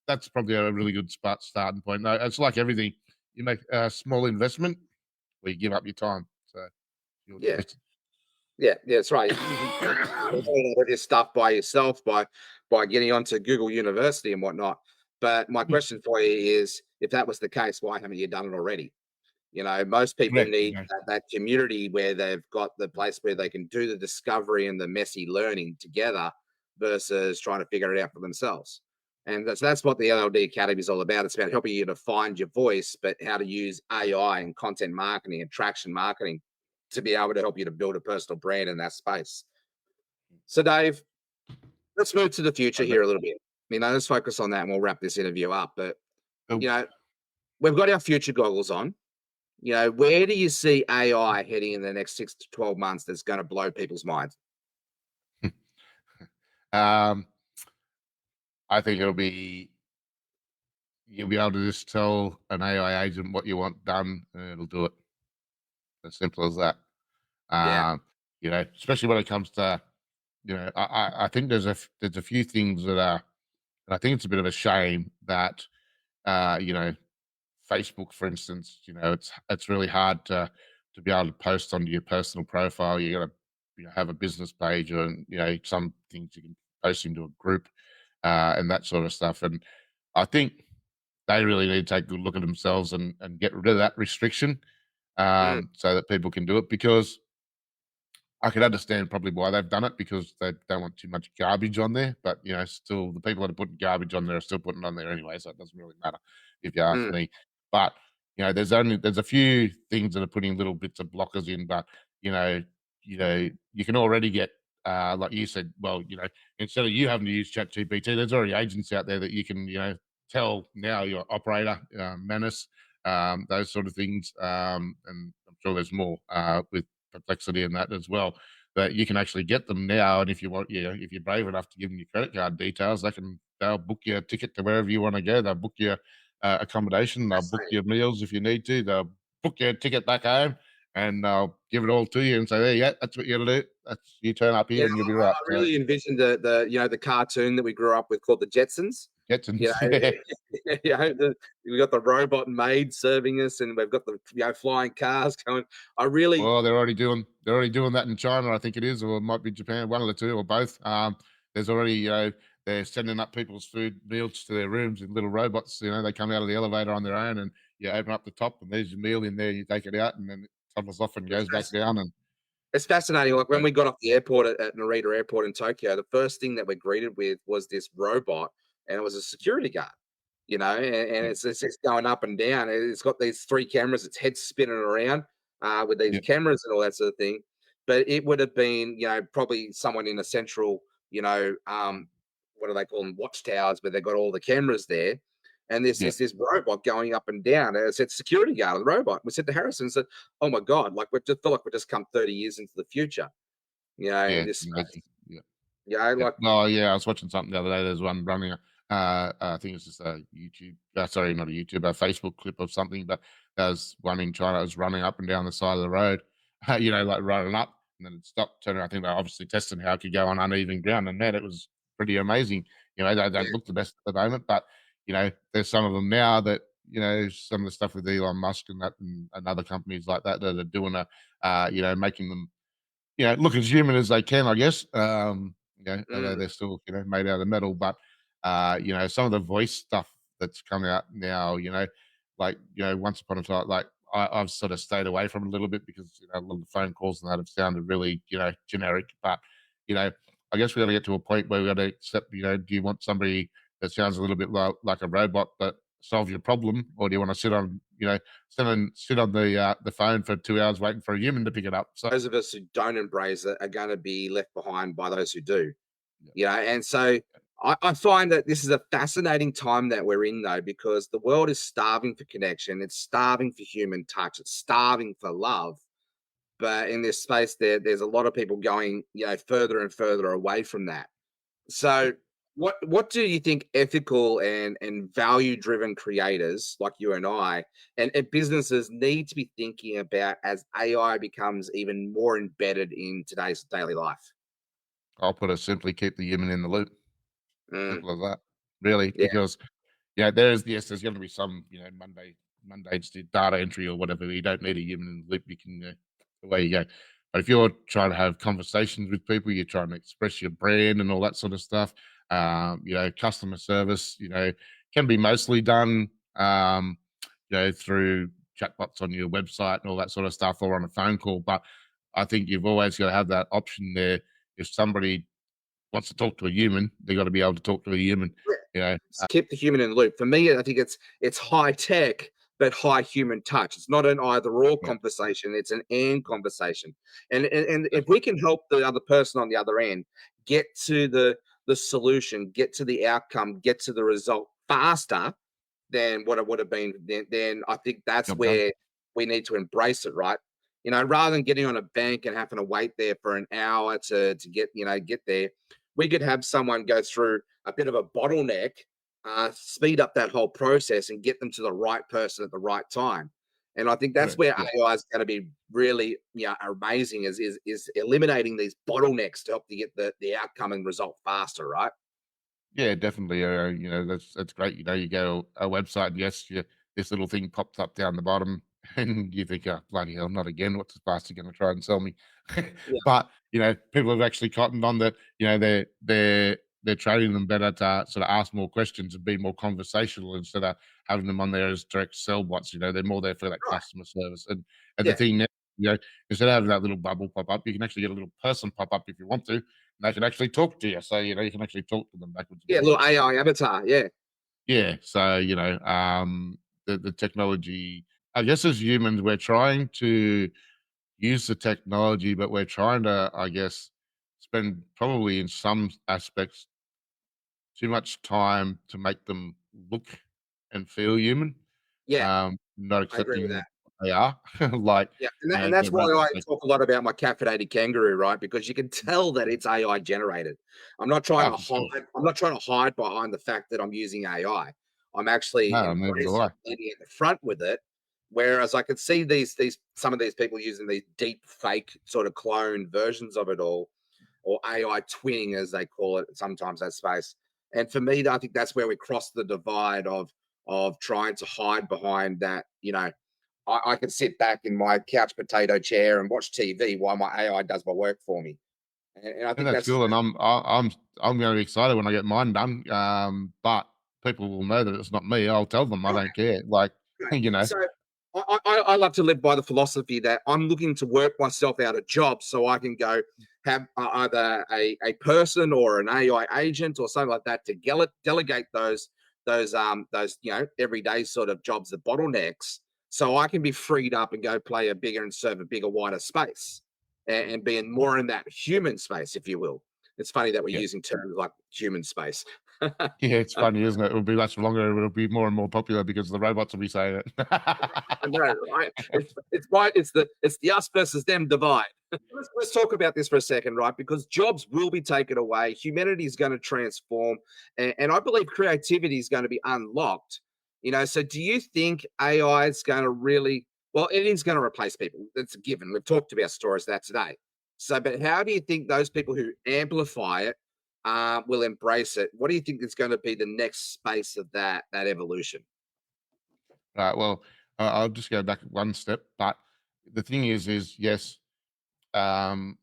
that's probably a really good starting point. No, it's like everything. You make a small investment, or you give up your time. So, your
Yeah.
choice.
Yeah, that's right. You can learn all of this stuff by yourself by getting onto Google University and whatnot. But my question for you is, if that was the case, why haven't you done it already? Most people
Correct.
need that community where they've got the place where they can do the discovery and the messy learning together versus trying to figure it out for themselves. And that's what the LLD Academy is all about. It's about helping you to find your voice, but how to use AI and content marketing and traction marketing to be able to help you to build a personal brand in that space. So, Dave, let's move to the future
Okay.
here a little bit. Let's focus on that and we'll wrap this interview up. But,
Oh.
you know, we've got our future goggles on. Where do you see AI heading in the next 6 to 12 months that's going to blow people's minds?
Um, I think you'll be able to just tell an AI agent what you want done, and it'll do it. As simple as that.
Yeah.
Especially when it comes to, I think there's a few things that are, and I think it's a bit of a shame that, Facebook, for instance, it's really hard to be able to post onto your personal profile. You got to have a business page, or some things you can post into a group, and that sort of stuff. And I think they really need to take a good look at themselves and get rid of that restriction,
Mm,
so that people can do it. Because I can understand probably why they've done it, because they don't want too much garbage on there. But still, the people that are putting garbage on there are still putting it on there anyway, so it doesn't really matter if you ask
mm,
me. But there's a few things that are putting little bits of blockers in. But you know, you can already get, like you said. Well, instead of you having to use ChatGPT, there's already agents out there that you can tell now your operator, Manus, those sort of things. And I'm sure there's more with Perplexity and that as well, that you can actually get them now. And if you want, if you're brave enough to give them your credit card details, they'll book you a ticket to wherever you want to go. They'll book your accommodation. They'll book
fascinating.
your meals if you need to. They'll book your ticket back home, and they'll give it all to you and say, "There, yeah, that's what you got to do. That's you turn up here
Yeah,
and you'll be
I
right." So
really envisioned the cartoon that we grew up with called the Jetsons. You
Jetsons.
know, we got the robot maid serving us, and we've got the flying cars going. I really
Well, they're already doing that in China, I think it is, or it might be Japan, one of the two, or both. There's already, they're sending up people's food meals to their rooms in little robots. They come out of the elevator on their own, and you open up the top, and there's your meal in there. You take it out, and then it tumbles off and goes back down. And
It's fascinating. Like when
uh,
we got off the airport at Narita Airport in Tokyo, the first thing that we're greeted with was this robot, and it was a security guard. And
yeah,
it's going up and down. It's got these three cameras. Its head spinning around with these
yeah,
cameras and all that sort of thing. But it would have been, probably someone in a central, what do they call them, watchtowers, where they've got all the cameras there. And there's
yeah,
this robot going up and down. And it said security guard, the robot. We said to Harrison, said, "Oh my God, like we just feel like we just come 30 years into the future,
yeah.
in this space."
Yeah. Yeah.
Like
Oh, yeah. I was watching something the other day. There's one running. I think it's just a YouTube. Sorry, not a YouTube, a Facebook clip of something. But there's one in China. It was running up and down the side of the road. Like running up, and then it stopped. Turning. I think they're obviously testing how it could go on uneven ground, and man, it was pretty amazing. They don't look the best at the moment, but there's some of them now that some of the stuff with Elon Musk and that, and other companies like that that are doing making them look as human as they can, I guess. Although
mm,
they're still, made out of metal, but some of the voice stuff that's come out now, like once upon a time, like I've sort of stayed away from it a little bit because a lot of the phone calls and that have sounded really, generic. But I guess we got to get to a point where we got to accept, do you want somebody that sounds a little bit like a robot that solve your problem, or do you want to sit on, sit on the phone for 2 hours waiting for a human to pick it up? So
those of us who don't embrace it are going to be left behind by those who do.
yeah,
And so I find that this is a fascinating time that we're in, though, because the world is starving for connection. It's starving for human touch. It's starving for love. But in this space, there's a lot of people going, further and further away from that.
yeah.
So, what do you think ethical and value driven creators like you and I and businesses need to be thinking about as AI becomes even more embedded in today's daily life?
I'll put it simply: keep the human in the loop.
Mm,
Simple as that, really.
yeah,
Because there's going to be some Monday data entry or whatever. You don't need a human in the loop. You can away you go. But if you're trying to have conversations with people, you're trying to express your brand and all that sort of stuff. Customer service, can be mostly done, through chatbots on your website and all that sort of stuff, or on a phone call. But I think you've always got to have that option there. If somebody wants to talk to a human, they got to be able to talk to a human. You know,
keep the human in the loop. For me, I think it's high tech but high human touch. It's not an either or
yeah,
conversation. It's an and conversation. And if we
definitely.
can help the other person on the other end get to the solution, get to the outcome, get to the result faster than what it would have been, then I think that's
Job done.
where we need to embrace it, right? Rather than getting on a bank and having to wait there for an hour to get there, we could have someone go through a bit of a bottleneck, speed up that whole process and get them to the right person at the right time. And I think that's
Correct.
where
Yeah.
AI is going to be really amazing is eliminating these bottlenecks to help you get the outcome and result faster, right?
Yeah, definitely. That's great. You go a website, and yes, this little thing pops up down the bottom, and you think, "Oh, bloody hell, not again! What's this bastard going to try and sell me?"
Yeah.
But people have actually cottoned on that. They're training them better to sort of ask more questions and be more conversational instead of having them on there as direct sell bots. They're more there for that
Right.
customer service. And the
Yeah.
thing now, instead of having that little bubble pop up, you can actually get a little person pop up if you want to, and they can actually talk to you. So you can actually talk to them backwards and
Yeah. Little
forwards.
AI avatar. Yeah.
Yeah. So the technology. I guess as humans, we're trying to use the technology, but we're trying to, I guess, spend probably in some aspects too much time to make them look and feel human,
Yeah.
not
I agree with
accepting
that.
what they are. Like,
Yeah, and that's
they're
why
robots.
I talk a lot about my caffeinated kangaroo, right? Because you can tell that it's AI generated. I'm not trying
Oh,
to
for sure.
hide. I'm not trying to hide behind the fact that I'm using AI. I'm actually
No, neither do
embracing
I.
leading at the front with it. Whereas I could see these some of these people using these deep fake sort of clone versions of it all, or AI twinning as they call it sometimes that space. And for me, I think that's where we cross the divide of trying to hide behind that. I can sit back in my couch potato chair and watch TV while my AI does my work for me. And I
And
think
that's
that's
cool. And I'm going to be excited when I get mine done. But people will know that it's not me. I'll tell them I don't care. Like,
right.
you know,
So I love to live by the philosophy that I'm looking to work myself out of jobs so I can go have either a person or an AI agent or something like that to delegate those everyday sort of jobs, the bottlenecks, so I can be freed up and go play a bigger and serve a bigger, wider space and being more in that human space, if you will. It's funny that we're
yeah.
using terms like human space.
Yeah, it's funny, isn't it? It'll be much longer. It'll be more and more popular because the robots will be saying it.
I know, right? It's the us versus them divide. Let's talk about this for a second, right? Because jobs will be taken away, humanity is going to transform, and I believe creativity is going to be unlocked. So do you think AI is going to really? Well, it is going to replace people. That's a given. We've talked about stories of that today. So, but how do you think those people who amplify it will embrace it? What do you think is going to be the next space of that evolution?
Right. Well, I'll just go back one step. But the thing is yes, um,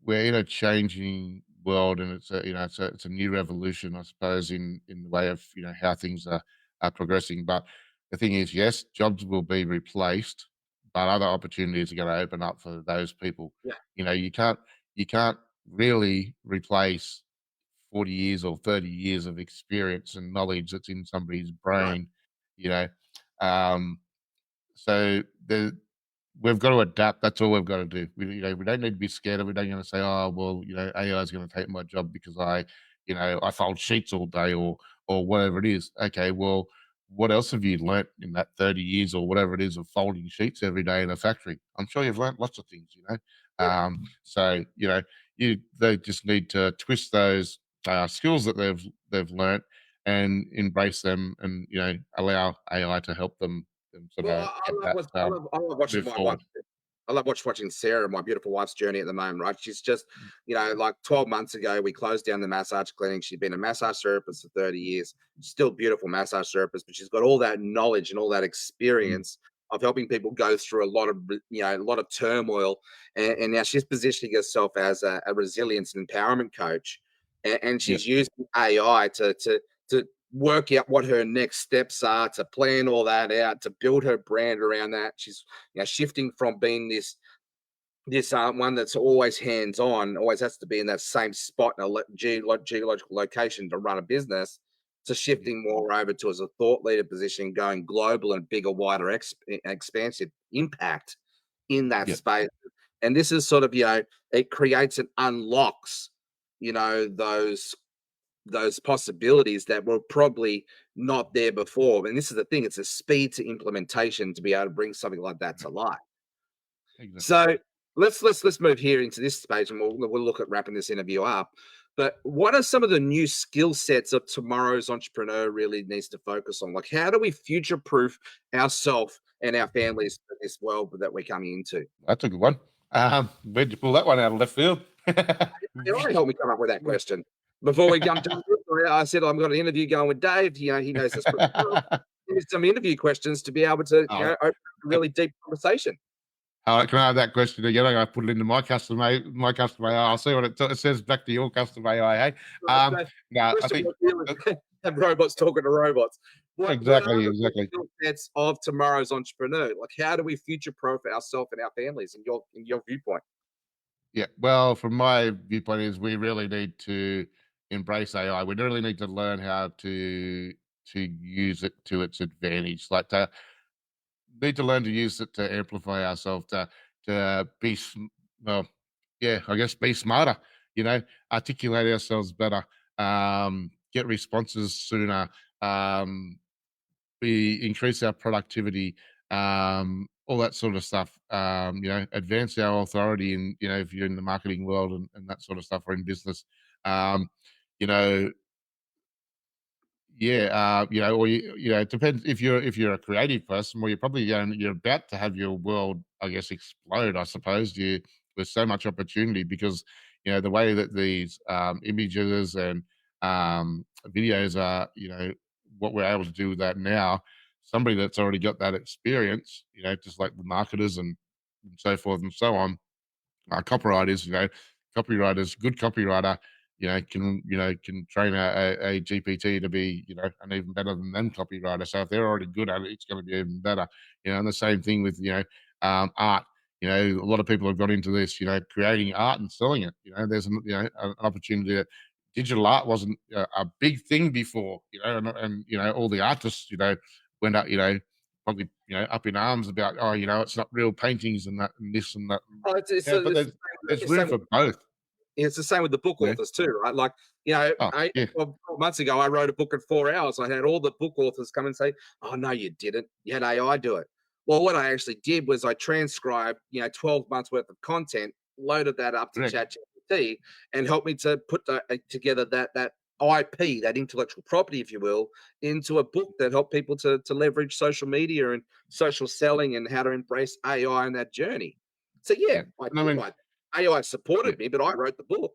we're in a changing world, and it's a new revolution, I suppose, in the way of how things are progressing. But the thing is, yes, jobs will be replaced, but other opportunities are going to open up for those people.
Yeah,
You can't really replace 40 years or 30 years of experience and knowledge that's in somebody's
right.
brain. You know, um, so we've got to adapt. That's all we've got to do. We don't need to be scared of it. We don't going to say, oh well, AI is going to take my job because I fold sheets all day or whatever it is. Okay, well, what else have you learnt in that 30 years or whatever it is of folding sheets every day in a factory? I'm sure you've learnt lots of things.
Yeah.
So they just need to twist those skills that they've learnt and embrace them, and allow AI to help them sort
Well,
of
I
get
love
that
what I love watching
move
my wife.
forward.
I love watching Sarah, my beautiful wife's journey at the moment, right? She's just, like 12 months ago, we closed down the massage clinic. She'd been a massage therapist for 30 years, still beautiful massage therapist, but she's got all that knowledge and all that
Mm,
experience of helping people go through a lot of turmoil. And now she's positioning herself as a resilience and empowerment coach. And
yeah,
she's using AI to work out what her next steps are, to plan all that out, to build her brand around that. She's shifting from being this one that's always hands on, always has to be in that same spot in a geological location to run a business, to
yeah,
shifting more over to as a thought leader position, going global and bigger, wider, expansive impact in that
yeah,
space. And this is sort of, it creates and unlocks, those possibilities that were probably not there before. And this is the thing, it's a speed to implementation to be able to bring something like that
yeah,
to life.
exactly.
So let's move here into this space, and we'll look at wrapping this interview up. But what are some of the new skill sets of tomorrow's entrepreneur really needs to focus on? Like, how do we future proof ourselves and our families for this world that we're coming into?
That's a good one. Where'd you pull that one out of left field?
You already helped me come up with that question. Before we jumped into it, I said I've got an interview going with Dave. He knows this pretty well. Here's some interview questions to be able to,
Oh,
open a really deep conversation.
can I have that question again? I'm going to put it into my customer AI. I'll see what it says back to your customer AI. Hey,
Right, so
no, I
first of
think
all, have robots talking to robots. What are the
exactly.
skill sets of tomorrow's entrepreneur? Like, how do we future proof ourselves and our families in your viewpoint?
Yeah. Well, from my viewpoint, is we really need to embrace AI. We really need to learn how to use it to its advantage. Like to need to learn to use it to amplify ourselves, to be well, yeah, I guess be smarter. Articulate ourselves better, get responses sooner, um, we increase our productivity, all that sort of stuff. Advance our authority in, if you're in the marketing world and that sort of stuff, or in business. Um, you know, yeah, or it depends if you're a creative person. Well, you're about to have your world, I guess, explode. I suppose there's so much opportunity because the way that these images and videos are, what we're able to do with that now. Somebody that's already got that experience, just like the marketers and so forth and so on, copywriters, copywriters, good copywriter, can train a GPT to be, an even better than them copywriter. So if they're already good at it, it's going to be even better. And the same thing with, art. A lot of people have got into this, creating art and selling it. There's an opportunity that digital art wasn't a big thing before, and all the artists, went up, probably, up in arms about, oh, it's not real paintings and that and this and that.
Oh,
But there's room for both.
It's the same with the book
Yeah.
authors too, right? Like,
Oh, yeah.
12 months ago, I wrote a book in 4 hours. I had all the book authors come and say, "Oh no, you didn't. You had AI do it." Well, what I actually did was I transcribed, 12 months worth of content, loaded that up to
Correct.
ChatGPT, and helped me to put together that IP, that intellectual property, if you will, into a book that helped people to leverage social media and social selling and how to embrace AI in that journey. So yeah,
Yeah. And I mean,
AI
yeah,
supported me, but I wrote the book.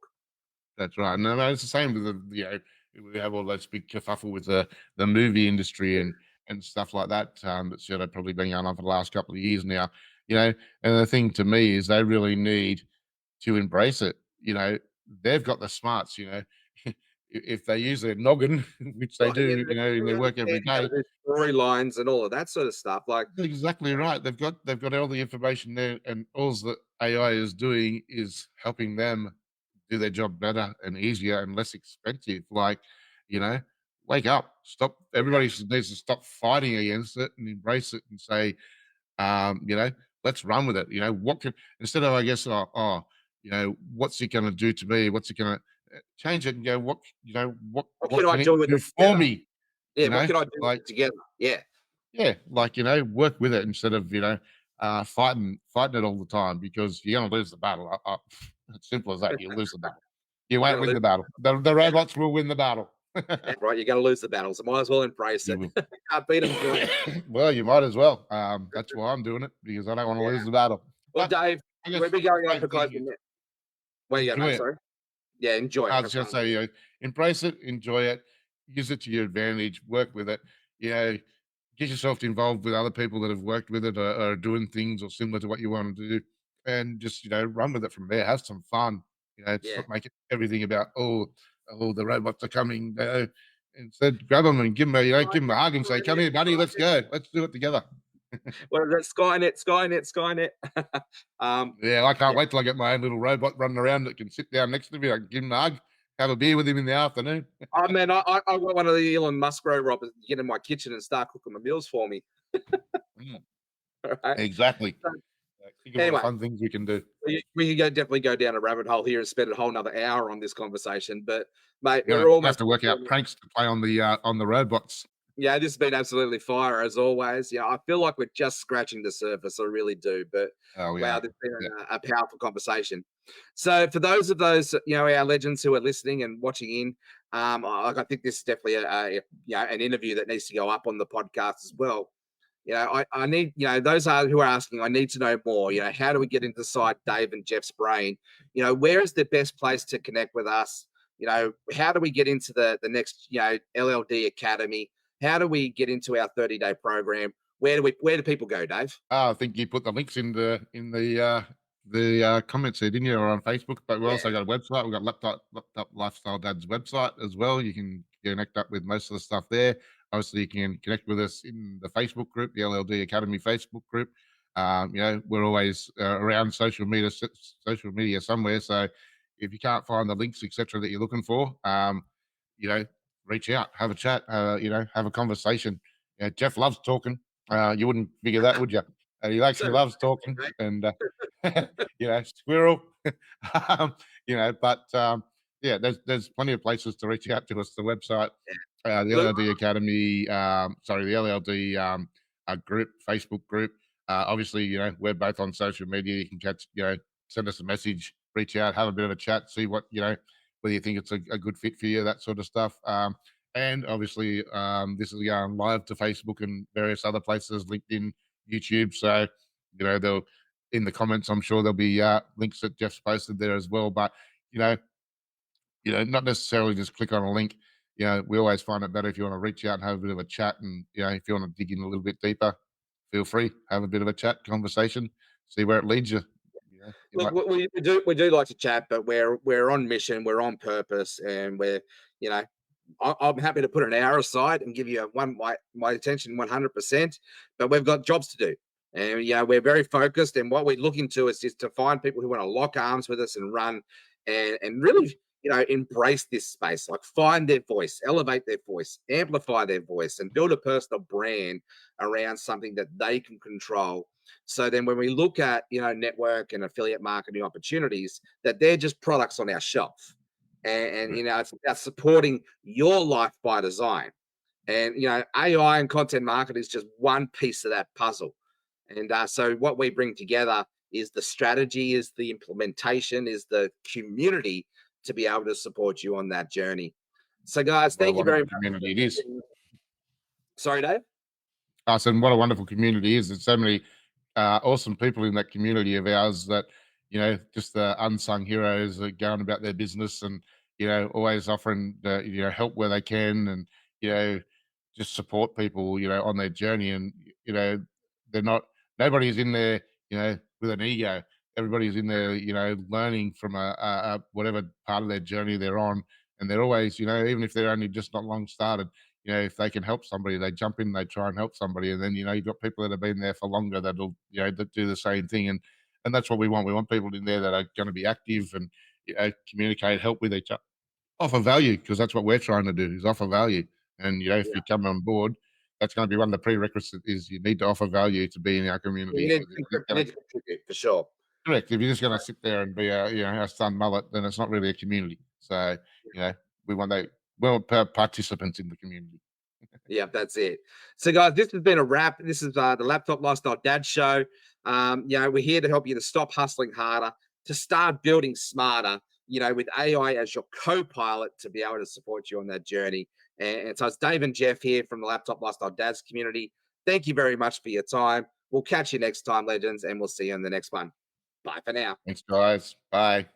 that's right. And I mean, it's the same with we have all those big kerfuffle with the movie industry and stuff like that. That's probably been going on for the last couple of years now. And the thing to me is they really need to embrace it. They've got the smarts. If they use their noggin, which they
Right, yeah,
do, in their work every
understand how
day.
to do storylines and all of that sort of stuff. Like,
Exactly right. They've got all the information there, and all that AI is doing is helping them do their job better and easier and less expensive. Like, you know, wake up, stop. Everybody needs to stop fighting against it and embrace it and say, let's run with it. What can instead of I guess, what's it going to do to me? What's it going to change it and go?
what
What
can I
can it
do with
do
it
for
together?
me?
Yeah, what can I do with
Like
it together? Yeah.
yeah, like work with it instead of fighting it all the time because you're gonna lose the battle. It's simple as that. You'll lose the battle. You
You're
won't
gonna
win
lose.
the battle. The
Yeah,
robots will win the battle.
right. You're gonna lose the battles. Might as well embrace
You
it.
will.
Can't beat them join 'em.
Well, you might as well. That's why I'm doing it because I don't want to
Yeah.
lose the battle.
Well,
But
Dave,
I
we'll
guess
be
the
going on
main
for
thing
closing.
is
Where you go,
enjoy
mate?
it.
Sorry. Yeah, enjoy
I
it.
was
That's
going
what
to
I'm.
say, embrace it, enjoy it, use it to your advantage, work with it. You know, get yourself involved with other people that have worked with it or are doing things or similar to what you want to do, and just run with it from there. Have some fun. It's
Yeah.
not make it everything about the robots are coming. Instead, grab them and give them give them a hug and say, "Come here, buddy, let's go. Let's do it together."
What is that? Skynet, Skynet, Skynet. um,
Yeah, I can't
yeah.
wait till I get my own little robot running around that can sit down next to me. I can give him a hug, have a beer with him in the afternoon.
Oh man, I want one of the Elon Musk robots to get in my kitchen and start cooking my meals for me.
Mm,
All right.
exactly.
So,
Think of all the
anyway,
fun things we can do.
we could definitely go down a rabbit hole here and spend a whole another hour on this conversation. But mate,
We're
we're
gonna have
almost.
to work out pranks to play on the robots.
Yeah, this has been absolutely fire as always. Yeah, I feel like we're just scratching the surface. I really do. But
Oh, we
wow,
are.
this has
Yeah.
been a powerful conversation. So for those our legends who are listening and watching in, I think this is definitely an interview that needs to go up on the podcast as well. I need, those who are asking, I need to know more. How do we get inside Dave and Jeff's brain? Where is the best place to connect with us? How do we get into the next, LLD Academy? How do we get into our 30-day program? Where do people go, Dave?
I think you put the links in the comments there, didn't you, or on Facebook? But we
Yeah,
also got a website. We've got Laptop Lifestyle Dad's website as well. You can connect up with most of the stuff there. Obviously, you can connect with us in the Facebook group, the LLD Academy Facebook group. We're always around social media somewhere. So if you can't find the links, etc., that you're looking for, reach out, have a chat, have a conversation. Jeff loves talking. You wouldn't figure that, would you? He
so
actually loves talking,
right?
and squirrel. um, yeah, there's plenty of places to reach out to us. The website, the
Look,
LLD Academy, the LLD group, Facebook group. Obviously, we're both on social media. You can send us a message, reach out, have a bit of a chat, see what whether you think it's a good fit for you, that sort of stuff. And obviously, this is going live to Facebook and various other places, LinkedIn, YouTube. So, they'll in the comments, I'm sure there'll be links that Jeff's posted there as well. But, not necessarily just click on a link. We always find it better if you want to reach out and have a bit of a chat, and if you want to dig in a little bit deeper, feel free, have a bit of a chat, conversation, see where it leads you. You
Look,
might-
we do like to chat, but we're on mission, we're on purpose, and you know, I'm happy to put an hour aside and give you my attention 100%. But we've got jobs to do, and we're very focused. And what we're looking to is just to find people who want to lock arms with us and run, and really embrace this space, like find their voice, elevate their voice, amplify their voice, and build a personal brand around something that they can control. So then when we look at network and affiliate marketing opportunities, that they're just products on our shelf. And it's about supporting your life by design. And AI and content marketing is just one piece of that puzzle. And so what we bring together is the strategy, is the implementation, is the community to be able to support you on that journey. So guys,
what a
thank you very
wonderful
much.
community it is.
Sorry, Dave.
I said, what a wonderful community it is. There's so many awesome people in that community of ours that, just the unsung heroes that going about their business and, always offering, help where they can and, just support people, on their journey. And, they're not, nobody's in there, with an ego. Everybody's in there, learning from a whatever part of their journey they're on. And they're always, even if they're only just not long started, if they can help somebody, they jump in, they try and help somebody, and then you've got people that have been there for longer that'll that do the same thing, and that's what we want. We want people in there that are going to be active and communicate, help with each other, offer value, because that's what we're trying to do is offer value. And if you come on board, that's going to be one of the prerequisites is you need to offer value to be in our community.
You need to contribute for sure.
Correct. If you're just going to sit there and be a sun mullet, then it's not really a community. So we want participants in the community.
Yeah, that's it. So, guys, this has been a wrap. This is the Laptop Lifestyle Dad Show. We're here to help you to stop hustling harder, to start building smarter, with AI as your co-pilot to be able to support you on that journey. And so it's Dave and Jeff here from the Laptop Lifestyle Dads community. Thank you very much for your time. We'll catch you next time, legends, and we'll see you in the next one. Bye for now.
Thanks, guys. Bye.